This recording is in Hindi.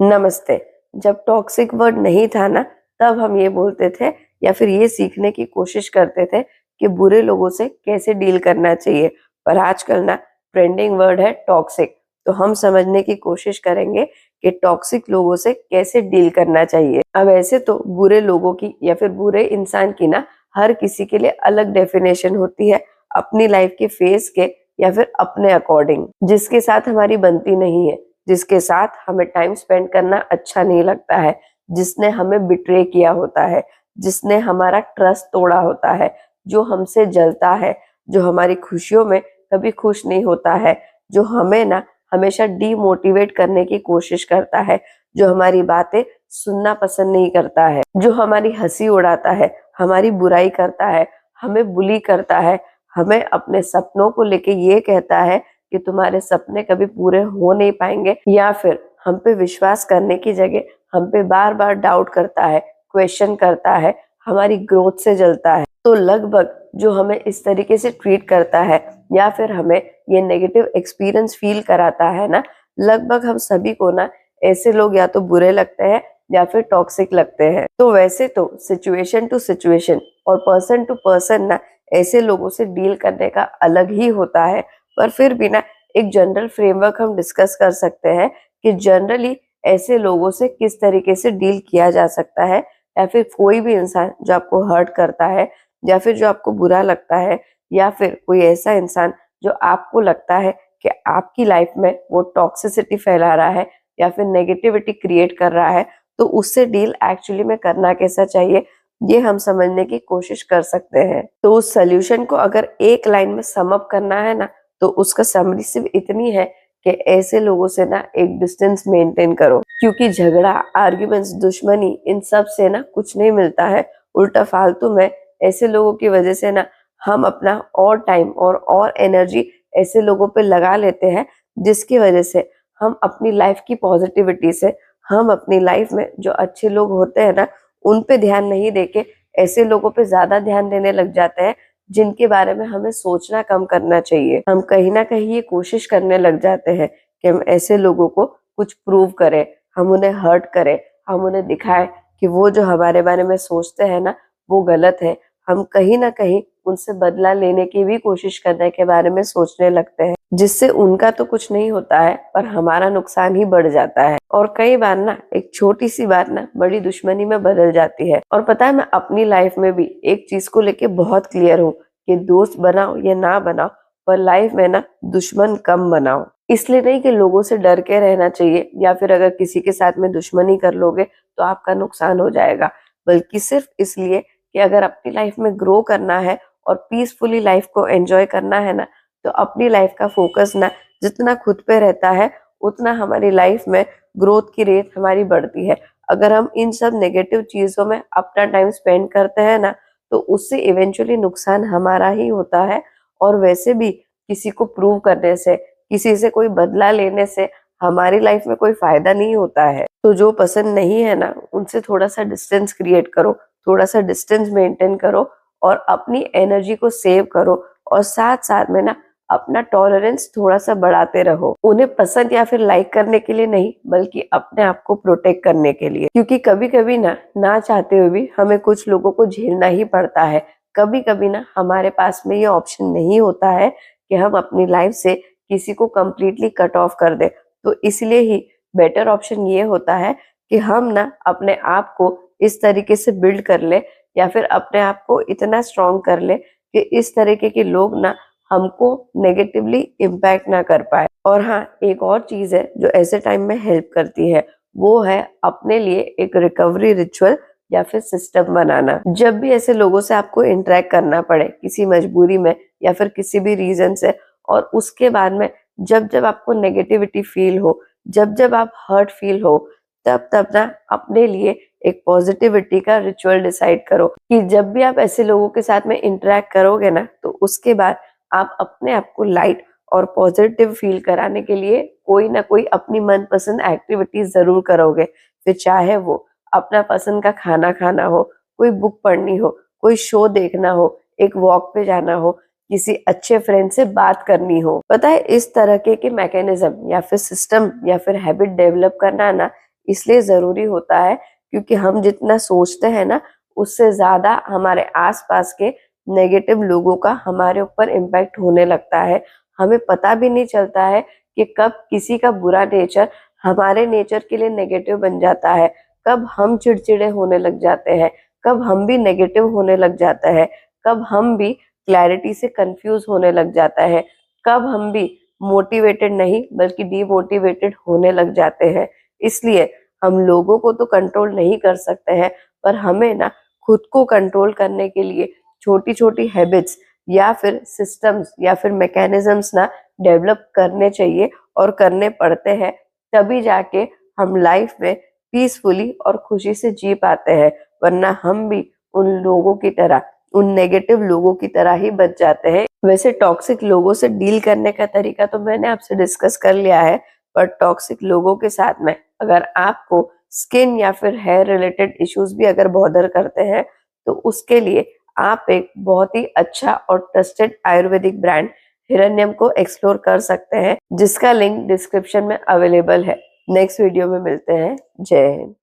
नमस्ते। जब टॉक्सिक वर्ड नहीं था ना, तब हम ये बोलते थे या फिर ये सीखने की कोशिश करते थे कि बुरे लोगों से कैसे डील करना चाहिए। पर आजकल ना ट्रेंडिंग वर्ड है टॉक्सिक। तो हम समझने की कोशिश करेंगे कि टॉक्सिक लोगों से कैसे डील करना चाहिए। अब ऐसे तो बुरे लोगों की या फिर बुरे इंसान की ना हर किसी के लिए अलग डेफिनेशन होती है, अपनी लाइफ के फेस के या फिर अपने अकॉर्डिंग, जिसके साथ हमारी बनती नहीं है, जिसके साथ हमें टाइम स्पेंड करना अच्छा नहीं लगता है, जिसने हमें बिट्रे किया होता है, जिसने हमारा ट्रस्ट तोड़ा होता है, जो हमसे जलता है, जो हमारी खुशियों में कभी खुश नहीं होता है, जो हमें ना हमेशा डीमोटिवेट करने की कोशिश करता है, जो हमारी बातें सुनना पसंद नहीं करता है, जो हमारी हंसी उड़ाता है, हमारी बुराई करता है, हमें बुली करता है, हमें अपने सपनों को लेके ये कहता है कि तुम्हारे सपने कभी पूरे हो नहीं पाएंगे, या फिर हम पे विश्वास करने की जगह हम पे बार बार डाउट करता है, क्वेश्चन करता है, हमारी ग्रोथ से जलता है। तो लगभग जो हमें इस तरीके से ट्रीट करता है या फिर हमें ये नेगेटिव एक्सपीरियंस फील कराता है ना, लगभग हम सभी को ना ऐसे लोग या तो बुरे लगते हैं या फिर टॉक्सिक लगते हैं। तो वैसे तो सिचुएशन टू सिचुएशन और पर्सन टू पर्सन ना ऐसे लोगों से डील करने का अलग ही होता है, पर फिर भी ना एक जनरल फ्रेमवर्क हम डिस्कस कर सकते हैं कि जनरली ऐसे लोगों से किस तरीके से डील किया जा सकता है, या फिर कोई भी इंसान जो आपको हर्ट करता है या फिर जो आपको बुरा लगता है, या फिर कोई ऐसा इंसान जो आपको लगता है कि आपकी लाइफ में वो टॉक्सिसिटी फैला रहा है या फिर नेगेटिविटी क्रिएट कर रहा है, तो उससे डील एक्चुअली में करना कैसा चाहिए, ये हम समझने की कोशिश कर सकते हैं। तो उस सोल्यूशन को अगर एक लाइन में सम अप करना है ना, तो उसका समरी सिर्फ इतनी है कि ऐसे लोगों से ना एक डिस्टेंस मेंटेन करो, क्योंकि झगड़ा, आर्ग्यूमेंट्स, दुश्मनी, इन सब से ना कुछ नहीं मिलता है। उल्टा फालतू में ऐसे लोगों की वजह से ना हम अपना और टाइम और एनर्जी ऐसे लोगों पे लगा लेते हैं, जिसकी वजह से हम अपनी लाइफ की पॉजिटिविटी से, हम अपनी लाइफ में जो अच्छे लोग होते हैं ना उन पे ध्यान नहीं देके ऐसे लोगों पे ज्यादा ध्यान देने लग जाते हैं जिनके बारे में हमें सोचना कम करना चाहिए। हम कहीं ना कहीं ये कोशिश करने लग जाते हैं कि हम ऐसे लोगों को कुछ प्रूव करें, हम उन्हें हर्ट करें, हम उन्हें दिखाएं कि वो जो हमारे बारे में सोचते हैं ना वो गलत है। हम कहीं ना कहीं उनसे बदला लेने की भी कोशिश करने के बारे में सोचने लगते हैं, जिससे उनका तो कुछ नहीं होता है पर हमारा नुकसान ही बढ़ जाता है। और कई बार ना एक छोटी सी बात ना बड़ी दुश्मनी में बदल जाती है। और पता है, मैं अपनी लाइफ में भी एक चीज को लेके बहुत क्लियर हूँ कि दोस्त बनाओ या ना बनाओ, पर लाइफ में ना दुश्मन कम बनाओ। इसलिए नहीं कि लोगों से डर के रहना चाहिए या फिर अगर किसी के साथ में दुश्मनी कर लोगे तो आपका नुकसान हो जाएगा, बल्कि सिर्फ इसलिए कि अगर अपनी लाइफ में ग्रो करना है और पीसफुली लाइफ को एंजॉय करना है ना, तो अपनी लाइफ का फोकस ना जितना खुद पे रहता है उतना हमारी लाइफ में ग्रोथ की रेट हमारी बढ़ती है। अगर हम इन सब नेगेटिव चीजों में अपना टाइम स्पेंड करते हैं ना, तो उससे इवेंचुअली नुकसान हमारा ही होता है। और वैसे भी किसी को प्रूव करने से, किसी से कोई बदला लेने से हमारी लाइफ में कोई फायदा नहीं होता है। तो जो पसंद नहीं है ना उनसे थोड़ा सा डिस्टेंस क्रिएट करो, थोड़ा सा डिस्टेंस मेंटेन करो और अपनी एनर्जी को सेव करो, और साथ साथ में ना अपना टॉलरेंस थोड़ा सा बढ़ाते रहो। उन्हें पसंद या फिर लाइक करने के लिए नहीं, बल्कि अपने आप को प्रोटेक्ट करने के लिए। क्योंकि कभी कभी ना चाहते हुए भी हमें कुछ लोगों को झेलना ही पड़ता है। कभी कभी ना हमारे पास में ये ऑप्शन नहीं होता है कि हम अपनी लाइफ से किसी को कंप्लीटली कट ऑफ कर दे। तो इसलिए ही बेटर ऑप्शन ये होता है कि हम ना अपने आप को इस तरीके से बिल्ड कर ले, या फिर अपने आप को इतना स्ट्रॉन्ग कर ले कि इस तरीके के लोग ना हमको नेगेटिवली इम्पैक्ट ना कर पाए। और हाँ, एक और चीज है जो ऐसे टाइम में हेल्प करती है, वो है अपने लिए एक रिकवरी रिचुअल या फिर सिस्टम बनाना। जब भी ऐसे लोगों से आपको इंटरेक्ट करना पड़े किसी मजबूरी में या फिर किसी भी रीजन से, और उसके बाद में जब जब आपको नेगेटिविटी फील हो, जब जब आप हर्ट फील हो, तब तब ना अपने लिए एक पॉजिटिविटी का रिचुअल डिसाइड करो कि जब भी आप ऐसे लोगों के साथ में इंटरेक्ट करोगे ना, तो उसके बाद आप अपने आप को लाइट और पॉजिटिव फील कराने के लिए कोई ना कोई अपनी मनपसंद एक्टिविटी जरूर करोगे। फिर चाहे वो अपना पसंद का खाना खाना हो, कोई बुक पढ़नी हो, कोई शो देखना हो, एक वॉक पे जाना हो, किसी अच्छे फ्रेंड से बात करनी हो। पता है, इस तरह के मैकेनिज्म या फिर सिस्टम या फिर हैबिट डेवलप करना ना इसलिए जरूरी होता है क्योंकि हम जितना सोचते हैं ना, उससे ज्यादा हमारे आसपास के नेगेटिव लोगों का हमारे ऊपर इम्पैक्ट होने लगता है। हमें पता भी नहीं चलता है कि कब किसी का बुरा नेचर हमारे नेचर के लिए नेगेटिव बन जाता है, कब हम चिड़चिड़े होने लग जाते हैं, कब हम भी नेगेटिव होने लग जाता है, कब हम भी क्लैरिटी से कंफ्यूज होने लग जाता है, कब हम भी मोटिवेटेड नहीं बल्कि डीमोटिवेटेड होने लग जाते हैं। इसलिए हम लोगों को तो कंट्रोल नहीं कर सकते हैं, पर हमें ना खुद को कंट्रोल करने के लिए छोटी छोटी हैबिट्स या फिर सिस्टम्स या फिर मैकेनिज्म्स ना डेवलप करने चाहिए और करने पड़ते हैं, तभी जाके हम लाइफ में पीसफुली और खुशी से जी पाते हैं। वरना हम भी उन लोगों की तरह, उन नेगेटिव लोगों की तरह ही बच जाते हैं। वैसे टॉक्सिक लोगों से डील करने का तरीका तो मैंने आपसे डिस्कस कर लिया है, पर टॉक्सिक लोगों के साथ में अगर आपको स्किन या फिर हेयर रिलेटेड इश्यूज भी अगर बॉदर करते हैं, तो उसके लिए आप एक बहुत ही अच्छा और ट्रस्टेड आयुर्वेदिक ब्रांड हिरण्यम को एक्सप्लोर कर सकते हैं, जिसका लिंक डिस्क्रिप्शन में अवेलेबल है। नेक्स्ट वीडियो में मिलते हैं। जय हिंद।